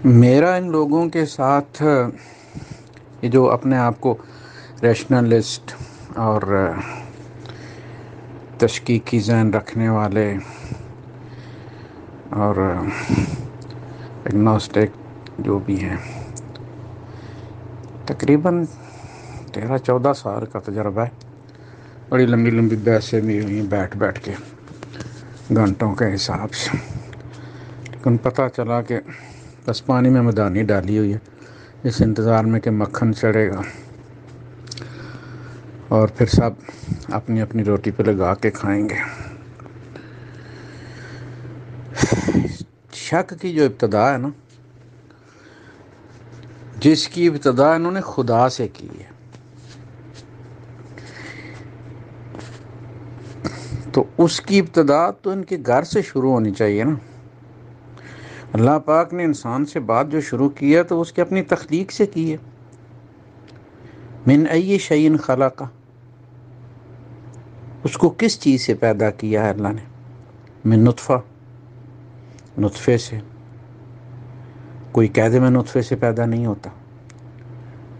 میرا ان لوگوں کے ساتھ یہ جو اپنے آپ کو ریشنلسٹ اور تشکیکی ذہن رکھنے والے اور اگنوسٹک جو بھی ہیں، تقریباً 13-14 سال کا تجربہ ہے۔ بڑی لمبی لمبی بحثیں بھی ہوئی بیٹھ بیٹھ کے گھنٹوں کے حساب سے، لیکن پتہ چلا کہ بس پانی میں مدانی ڈالی ہوئی ہے، اس انتظار میں کہ مکھن چڑھے گا اور پھر سب اپنی اپنی روٹی پہ لگا کے کھائیں گے۔ شک کی جو ابتدا ہے نا، جس کی ابتدا انہوں نے خدا سے کی ہے، تو اس کی ابتدا تو ان کے گھر سے شروع ہونی چاہیے نا۔ اللہ پاک نے انسان سے بات جو شروع کی ہے تو اس کی اپنی تخلیق سے کی ہے۔ من ای شیء خلق، اس کو کس چیز سے پیدا کیا ہے اللہ نے؟ من نطفہ، نطفے سے۔ کوئی کہہ دے میں نطفے سے پیدا نہیں ہوتا،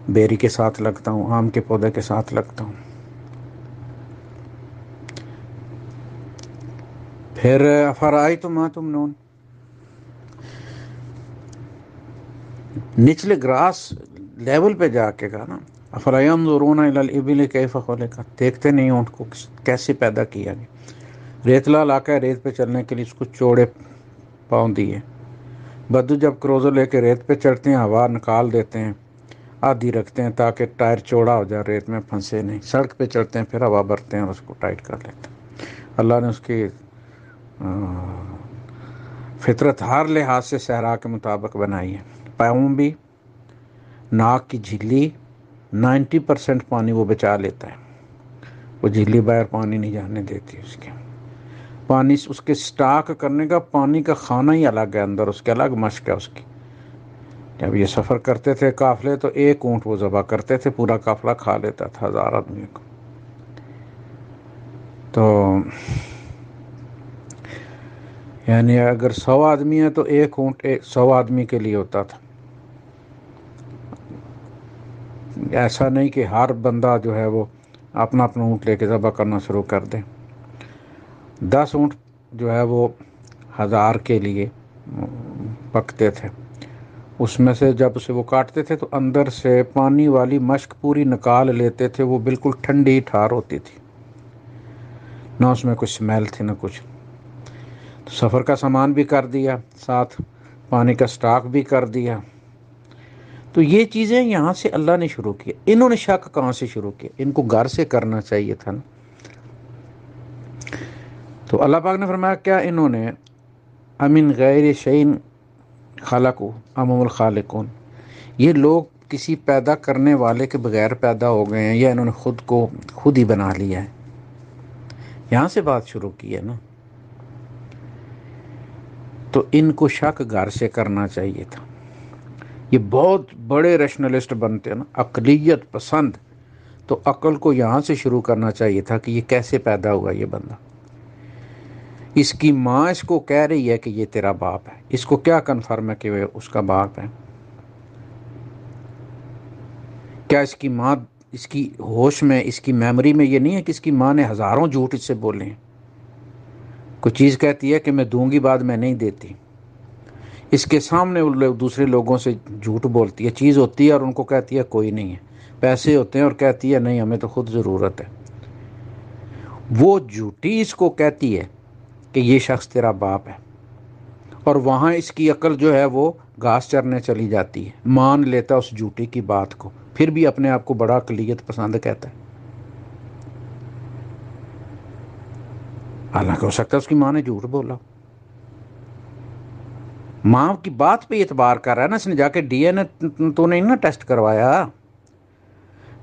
بیری کے ساتھ لگتا ہوں، آم کے پودے کے ساتھ لگتا ہوں۔ پھر افرأیتم ما تمنون، نچلے گراس لیول پہ جا کے کہا نا، افلا ینظرون الی الابل کیف خلقت، دیکھتے نہیں اونٹ کو کیسے پیدا کیا گیا۔ ریتلا علاقہ ہے، ریت پہ چلنے کے لیے اس کو چوڑے پاؤں دیے۔ بدو جب کروزر لے کے ریت پہ چڑھتے ہیں، ہوا نکال دیتے ہیں، آدھی رکھتے ہیں تاکہ ٹائر چوڑا ہو جائے، ریت میں پھنسے نہیں۔ سڑک پہ چڑھتے ہیں، پھر ہوا بھرتے ہیں اور اس کو ٹائٹ کر لیتے ہیں۔ اللہ نے اس کی فطرت ہر لحاظ سے صحرا کے مطابق بنائی ہے۔ پاؤں بھی، ناک کی جھلی 90% پانی وہ بچا لیتا ہے، وہ جھلی باہر پانی نہیں جانے دیتی اس کے۔ پانی اس کے سٹاک کرنے کا پانی کا خانہ ہی الگ ہے، اندر اس کے الگ مشق ہے اس کی۔ جب یہ سفر کرتے تھے قافلے تو ایک اونٹ وہ ذبح کرتے تھے، پورا قافلہ کھا لیتا تھا 1000 آدمی کو۔ تو یعنی اگر 100 آدمی ہے تو ایک اونٹ 100 آدمی کے لیے ہوتا تھا۔ ایسا نہیں کہ ہر بندہ جو ہے وہ اپنا اپنا اونٹ لے کے ذبح کرنا شروع کر دے۔ 10 اونٹ جو ہے وہ 1000 کے لیے پکتے تھے۔ اس میں سے جب اسے وہ کاٹتے تھے تو اندر سے پانی والی مشک پوری نکال لیتے تھے، وہ بالکل ٹھنڈی ٹھار ہوتی تھی، نہ اس میں کچھ سمیل تھی نہ کچھ۔ تو سفر کا سامان بھی کر دیا، ساتھ پانی کا سٹاک بھی کر دیا۔ تو یہ چیزیں یہاں سے اللہ نے شروع کی۔ انہوں نے شک کہاں سے شروع کیا؟ ان کو گھر سے کرنا چاہیے تھا نا۔ تو اللہ پاک نے فرمایا کیا انہوں نے امن غیر شیء خلقوا ام هم الخالقون، یہ لوگ کسی پیدا کرنے والے کے بغیر پیدا ہو گئے ہیں یا انہوں نے خود کو خود ہی بنا لیا ہے؟ یہاں سے بات شروع کی ہے نا۔ تو ان کو شک گھر سے کرنا چاہیے تھا۔ یہ بہت بڑے ریشنلسٹ بنتے ہیں نا، عقلیت پسند، تو عقل کو یہاں سے شروع کرنا چاہیے تھا کہ یہ کیسے پیدا ہوا یہ بندہ۔ اس کی ماں اس کو کہہ رہی ہے کہ یہ تیرا باپ ہے، اس کو کیا کنفرم ہے کہ وہ اس کا باپ ہے؟ کیا اس کی ماں اس کی ہوش میں، اس کی میموری میں یہ نہیں ہے کہ اس کی ماں نے ہزاروں جھوٹ اس سے بولے ہیں؟ کوئی چیز کہتی ہے کہ میں دوں گی، بعد میں نہیں دیتی، اس کے سامنے وہ دوسرے لوگوں سے جھوٹ بولتی ہے، چیز ہوتی ہے اور ان کو کہتی ہے کوئی نہیں ہے، پیسے ہوتے ہیں اور کہتی ہے نہیں ہمیں تو خود ضرورت ہے۔ وہ جھوٹی اس کو کہتی ہے کہ یہ شخص تیرا باپ ہے، اور وہاں اس کی عقل جو ہے وہ گھاس چرنے چلی جاتی ہے، مان لیتا اس جھوٹی کی بات کو، پھر بھی اپنے آپ کو بڑا عقلیت پسند کہتا ہے۔ حالانکہ ہو سکتا ہے اس کی ماں نے جھوٹ بولا، ماں کی بات پہ اعتبار کر رہا ہے نا، اس نے جا کے ڈی این اے تو نہیں نا ٹیسٹ کروایا۔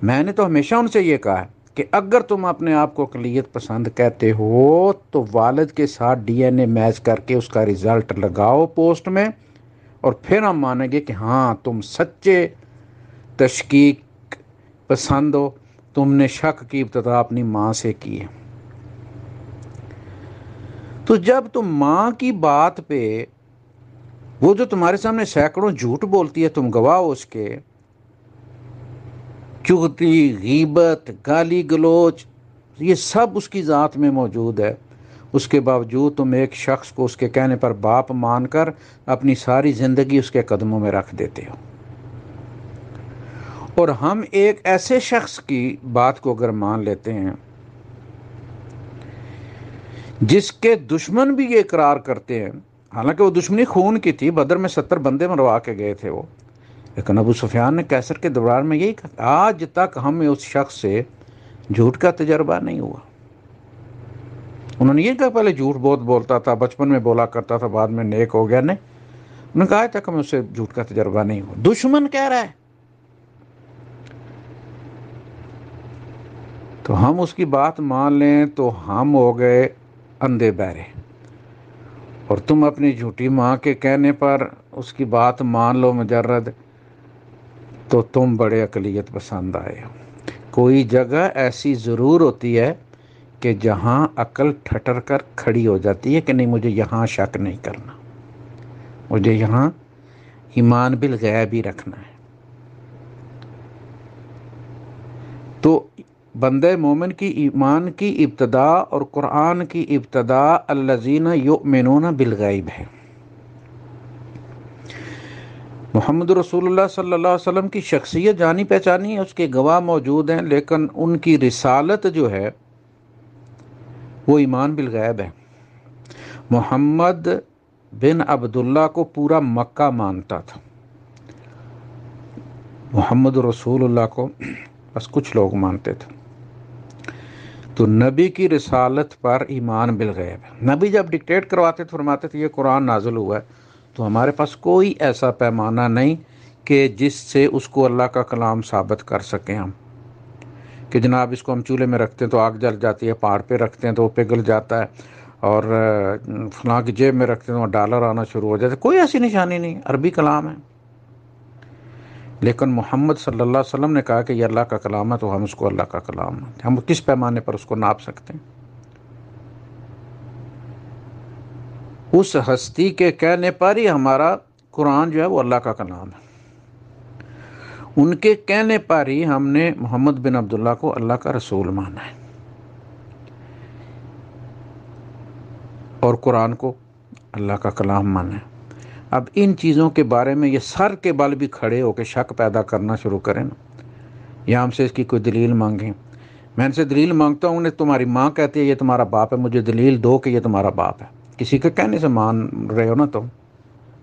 میں نے تو ہمیشہ ان سے یہ کہا ہے کہ اگر تم اپنے آپ کو اقلیت پسند کہتے ہو تو والد کے ساتھ ڈی این اے میچ کر کے اس کا رزلٹ لگاؤ پوسٹ میں، اور پھر ہم مانیں گے کہ ہاں تم سچے تشکیک پسند ہو، تم نے شک کی ابتدا اپنی ماں سے کی ہے۔ تو جب تم ماں کی بات پہ وہ جو تمہارے سامنے سینکڑوں جھوٹ بولتی ہے تم گواہ ہو اس کے، چغلی، غیبت، گالی گلوچ، یہ سب اس کی ذات میں موجود ہے، اس کے باوجود تم ایک شخص کو اس کے کہنے پر باپ مان کر اپنی ساری زندگی اس کے قدموں میں رکھ دیتے ہو۔ اور ہم ایک ایسے شخص کی بات کو اگر مان لیتے ہیں جس کے دشمن بھی یہ اقرار کرتے ہیں، حالانکہ وہ دشمنی خون کی تھی، بدر میں 70 بندے مروا کے گئے تھے وہ، لیکن ابو سفیان نے کیسر کے دوران میں یہی کہا، آج تک ہمیں اس شخص سے جھوٹ کا تجربہ نہیں ہوا۔ انہوں نے یہ کہا پہلے جھوٹ بہت بولتا تھا، بچپن میں بولا کرتا تھا، بعد میں نیک ہو گیا، نہیں، انہوں نے کہا آج تک ہمیں اس سے جھوٹ کا تجربہ نہیں ہوا۔ دشمن کہہ رہا ہے تو ہم اس کی بات مان لیں تو ہم ہو گئے اندھے بہرے، اور تم اپنی جھوٹی ماں کے کہنے پر اس کی بات مان لو مجرد، تو تم بڑے اقلیت پسند آئے ہو۔ کوئی جگہ ایسی ضرور ہوتی ہے کہ جہاں عقل ٹھٹر کر کھڑی ہو جاتی ہے کہ نہیں، مجھے یہاں شک نہیں کرنا، مجھے یہاں ایمان بالغیب ہی رکھنا ہے۔ تو بندہ مومن کی ایمان کی ابتدا اور قرآن کی ابتدا الذین یؤمنون بالغیب ہے۔ محمد رسول اللہ صلی اللہ علیہ وسلم کی شخصیت جانی پہچانی ہے، اس کے گواہ موجود ہیں، لیکن ان کی رسالت جو ہے وہ ایمان بالغیب ہے۔ محمد بن عبداللہ کو پورا مکہ مانتا تھا، محمد رسول اللہ کو بس کچھ لوگ مانتے تھے۔ تو نبی کی رسالت پر ایمان بالغیب ہے۔ نبی جب ڈکٹیٹ کرواتے تھے، فرماتے تھے یہ قرآن نازل ہوا ہے، تو ہمارے پاس کوئی ایسا پیمانہ نہیں کہ جس سے اس کو اللہ کا کلام ثابت کر سکیں ہم، کہ جناب اس کو ہم چولہے میں رکھتے ہیں تو آگ جل جاتی ہے، پہاڑ پہ رکھتے ہیں تو وہ پگھل جاتا ہے، اور فلاں کی جیب میں رکھتے ہیں تو ڈالر آنا شروع ہو جاتا ہے۔ کوئی ایسی نشانی نہیں، عربی کلام ہے۔ لیکن محمد صلی اللہ علیہ وسلم نے کہا کہ یہ اللہ کا کلام ہے، تو ہم اس کو اللہ کا کلام مانتے ہیں۔ ہم کس پیمانے پر اس کو ناپ سکتے ہیں؟ اس ہستی کے کہنے پر ہی ہمارا قرآن جو ہے وہ اللہ کا کلام ہے، ان کے کہنے پر ہی ہم نے محمد بن عبداللہ کو اللہ کا رسول مانا ہے، اور قرآن کو اللہ کا کلام مانا ہے۔ اب ان چیزوں کے بارے میں یہ سر کے بل بھی کھڑے ہو کے شک پیدا کرنا شروع کریں نا، یا ہم سے اس کی کوئی دلیل مانگیں۔ میں ان سے دلیل مانگتا ہوں، تمہاری ماں کہتی ہے یہ تمہارا باپ ہے، مجھے دلیل دو کہ یہ تمہارا باپ ہے۔ کسی کے کہنے سے مان رہے ہو نا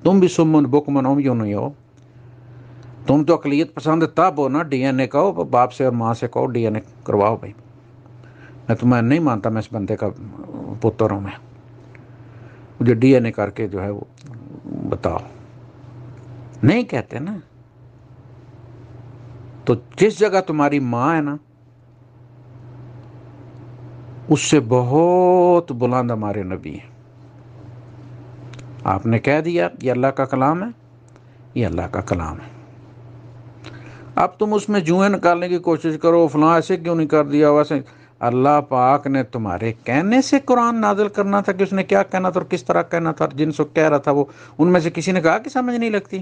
تم بھی سمن بکمن عمی نہیں ہو، تم تو اقلیت پسند تب ہو نا، ڈی این اے کہو، باپ سے اور ماں سے کہو ڈی این اے کرواؤ بھائی۔ میں تمہیں نہیں مانتا میں اس بندے کا پتر ہوں، میں مجھے ڈی این اے کر کے جو ہے وہ بتاؤ، نہیں کہتے نا۔ تو جس جگہ تمہاری ماں ہے نا، اس سے بہت بلند ہمارے نبی ہیں۔ آپ نے کہہ دیا یہ اللہ کا کلام ہے، یہ اللہ کا کلام ہے۔ اب تم اس میں جوئیں نکالنے کی کوشش کرو، فلاں ایسے کیوں نہیں کر دیا، ویسے۔ اللہ پاک نے تمہارے کہنے سے قرآن نازل کرنا تھا کہ اس نے کیا کہنا تھا اور کس طرح کہنا تھا، جن سے کہہ رہا تھا وہ ان میں سے کسی نے کہا کہ سمجھ نہیں لگتی؟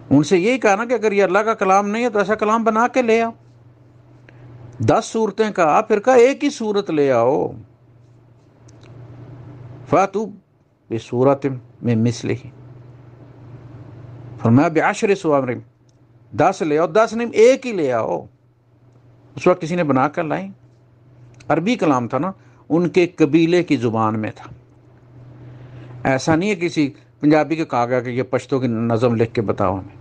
ان سے یہی کہا نا کہ اگر یہ اللہ کا کلام نہیں ہے تو ایسا کلام بنا کے لے آؤ۔ 10 صورتیں کہا، پھر کہا ایک ہی صورت لے آؤ، فاتو بصورت من مثلہ، فرمایا بعشر سور، 10 لے آؤ، 10 نہیں ایک ہی لے آؤ۔ اس وقت کسی نے بنا کر لائی، عربی کلام تھا نا، ان کے قبیلے کی زبان میں تھا، ایسا نہیں ہے کسی پنجابی کے کہا گیا کہ یہ پشتو کی نظم لکھ کے بتاؤ ہمیں۔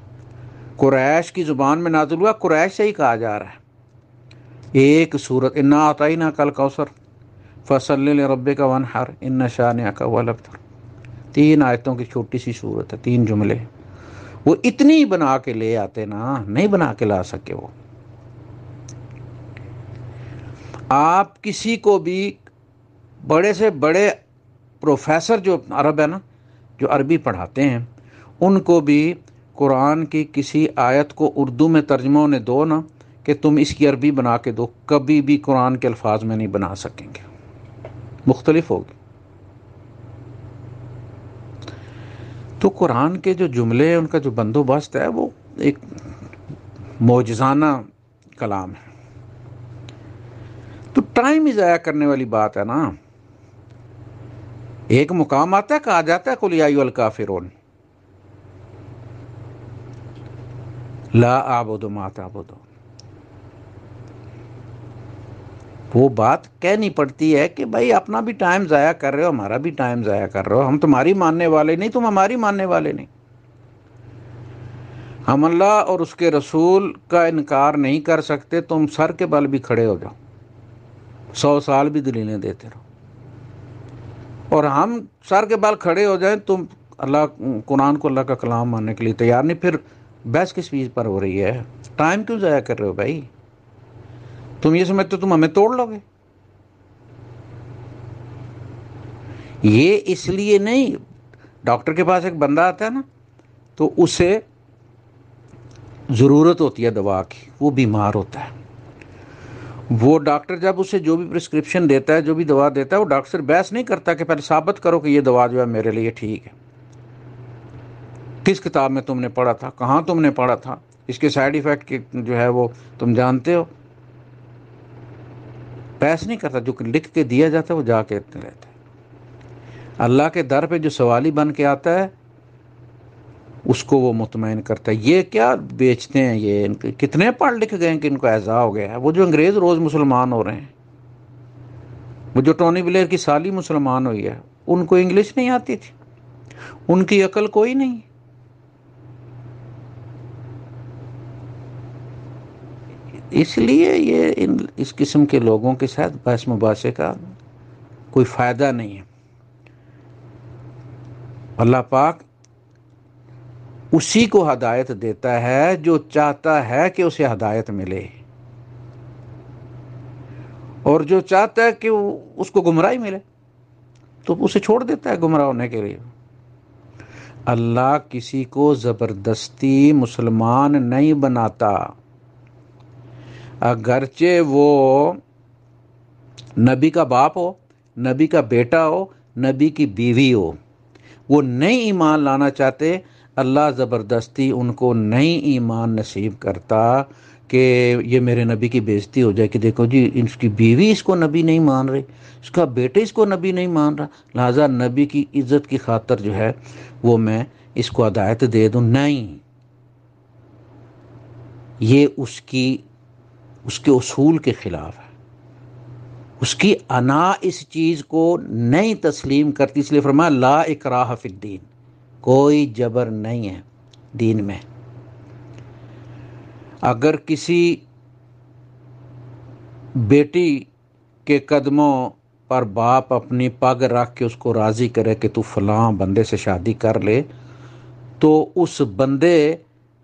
قریش کی زبان میں نازل ہوا، قریش سے ہی کہا جا رہا ہے۔ ایک سورت، انا اعطیناک الکوثر فصلی لربک وانحر ان شانئک هو الابتر، 3 آیتوں کی چھوٹی سی سورت ہے، 3 جملے، وہ اتنی بنا کے لے آتے نا، نہیں بنا کے لا سکے وہ۔ آپ کسی کو بھی بڑے سے بڑے پروفیسر جو عرب ہے نا، جو عربی پڑھاتے ہیں، ان کو بھی قرآن کی کسی آیت کو اردو میں ترجمہ ہونے دو نا کہ تم اس کی عربی بنا کے دو، کبھی بھی قرآن کے الفاظ میں نہیں بنا سکیں گے، مختلف ہوگی۔ تو قرآن کے جو جملے ہیں ان کا جو بندوبست ہے وہ ایک معجزانہ کلام ہے. تو ٹائم ہی ضائع کرنے والی بات ہے نا. ایک مقام آتا ہے کہا جاتا ہے قل یا ایھا الکافرون لا اعبد ما تعبدون. وہ بات کہنی پڑتی ہے کہ بھائی اپنا بھی ٹائم ضائع کر رہے ہو، ہمارا بھی ٹائم ضائع کر رہے ہو. ہم تمہاری ماننے والے نہیں، تم ہماری ماننے والے نہیں. ہم اللہ اور اس کے رسول کا انکار نہیں کر سکتے. تم سر کے بل بھی کھڑے ہو جاؤ، 100 سال بھی دلیلیں دیتے رہو، اور ہم سر کے بل کھڑے ہو جائیں، تم اللہ قرآن کو اللہ کا کلام ماننے کے لیے تیار نہیں. پھر بحث کس چیز پر ہو رہی ہے؟ ٹائم کیوں ضائع کر رہے ہو بھائی؟ تم یہ سمجھتے تم ہمیں توڑ لو گے؟ یہ اس لیے نہیں. ڈاکٹر کے پاس ایک بندہ آتا ہے نا، تو اسے ضرورت ہوتی ہے دوا کی، وہ بیمار ہوتا ہے. وہ ڈاکٹر جب اسے جو بھی پرسکرپشن دیتا ہے، جو بھی دوا دیتا ہے، وہ ڈاکٹر سے بحث نہیں کرتا کہ پہلے ثابت کرو کہ یہ دوا جو ہے میرے لیے ٹھیک ہے. کس کتاب میں تم نے پڑھا تھا؟ کہاں تم نے پڑھا تھا؟ اس کے سائیڈ ایفیکٹ جو ہے وہ تم جانتے ہو؟ بحث نہیں کرتا. جو لکھ کے دیا جاتا ہے وہ جا کے اتنے لیتا ہے. اللہ کے در پہ جو سوالی بن کے آتا ہے اس کو وہ مطمئن کرتا ہے. یہ کیا بیچتے ہیں؟ یہ ان کے کتنے پڑھ لکھ گئے ہیں کہ ان کو اعزاء ہو گیا ہے. وہ جو انگریز روز مسلمان ہو رہے ہیں، وہ جو ٹونی بلیئر کی سالی مسلمان ہوئی ہے، ان کو انگلش نہیں آتی تھی، ان کی عقل کوئی نہیں. اس لیے یہ اس قسم کے لوگوں کے ساتھ بحث مباحثے کا کوئی فائدہ نہیں ہے. اللہ پاک اسی کو ہدایت دیتا ہے جو چاہتا ہے کہ اسے ہدایت ملے، اور جو چاہتا ہے کہ اس کو گمراہی ملے تو اسے چھوڑ دیتا ہے گمراہ ہونے کے لیے. اللہ کسی کو زبردستی مسلمان نہیں بناتا. اگرچہ وہ نبی کا باپ ہو، نبی کا بیٹا ہو، نبی کی بیوی ہو، وہ نہیں ایمان لانا چاہتے، اللہ زبردستی ان کو نہیں ایمان نصیب کرتا کہ یہ میرے نبی کی بےزتی ہو جائے کہ دیکھو جی اس کی بیوی اس کو نبی نہیں مان رہی، اس کا بیٹا اس کو نبی نہیں مان رہا، لہٰذا نبی کی عزت کی خاطر جو ہے وہ میں اس کو ہدایت دے دوں. نہیں، یہ اس کے اصول کے خلاف ہے. اس کی انا اس چیز کو نہیں تسلیم کرتی. اس لیے فرمایا لا اکراہ فی الدین، کوئی جبر نہیں ہے دین میں. اگر کسی بیٹی کے قدموں پر باپ اپنی پگ رکھ کے اس کو راضی کرے کہ تو فلاں بندے سے شادی کر لے، تو اس بندے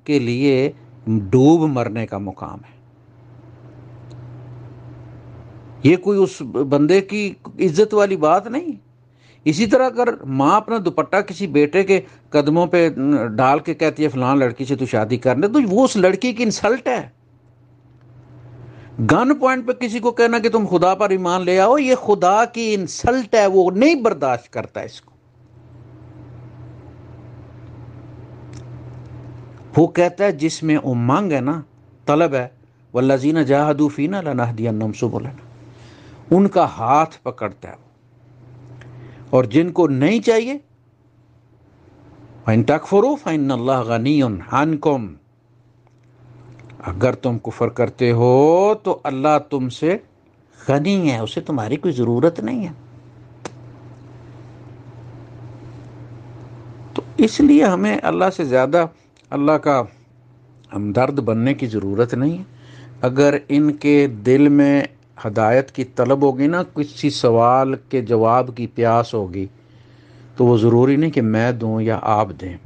کے لیے ڈوب مرنے کا مقام ہے. یہ کوئی اس بندے کی عزت والی بات نہیں. اسی طرح اگر ماں اپنا دوپٹہ کسی بیٹے کے قدموں پہ ڈال کے کہتی ہے فلاں لڑکی سے تو شادی کرنے، تو وہ اس لڑکی کی انسلٹ ہے. گن پوائنٹ پہ کسی کو کہنا کہ تم خدا پر ایمان لے آؤ، یہ خدا کی انسلٹ ہے، وہ نہیں برداشت کرتا اس کو. وہ کہتا ہے جس میں امنگ ہے نا، طلب ہے، والذین جاہدوا فینا لنہدینہم سبلنا، ان کا ہاتھ پکڑتا ہے. اور جن کو نہیں چاہیے فَإِن تَكْفُرُوا فَإِنَّ اللَّهَ غَنِيٌّ عَنْكُمْ، اگر تم کفر کرتے ہو تو اللہ تم سے غنی ہے، اسے تمہاری کوئی ضرورت نہیں ہے. تو اس لیے ہمیں اللہ سے زیادہ اللہ کا ہمدرد بننے کی ضرورت نہیں ہے. اگر ان کے دل میں ہدایت کی طلب ہوگی نا، کسی سوال کے جواب کی پیاس ہوگی، تو وہ ضروری نہیں کہ میں دوں یا آپ دیں.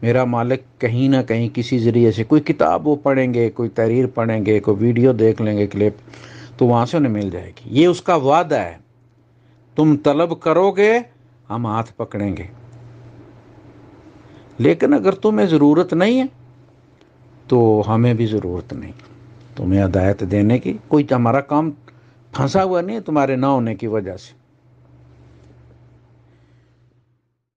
میرا مالک کہیں نہ کہیں کسی ذریعے سے کوئی کتاب وہ پڑھیں گے، کوئی تحریر پڑھیں گے، کوئی ویڈیو دیکھ لیں گے کلپ، تو وہاں سے انہیں مل جائے گی. یہ اس کا وعدہ ہے، تم طلب کرو گے ہم ہاتھ پکڑیں گے. لیکن اگر تمہیں ضرورت نہیں ہے تو ہمیں بھی ضرورت نہیں تمہیں ہدایت دینے کی. کوئی ہمارا کام پھنسا ہوا نہیں ہے تمہارے نہ ہونے کی وجہ سے.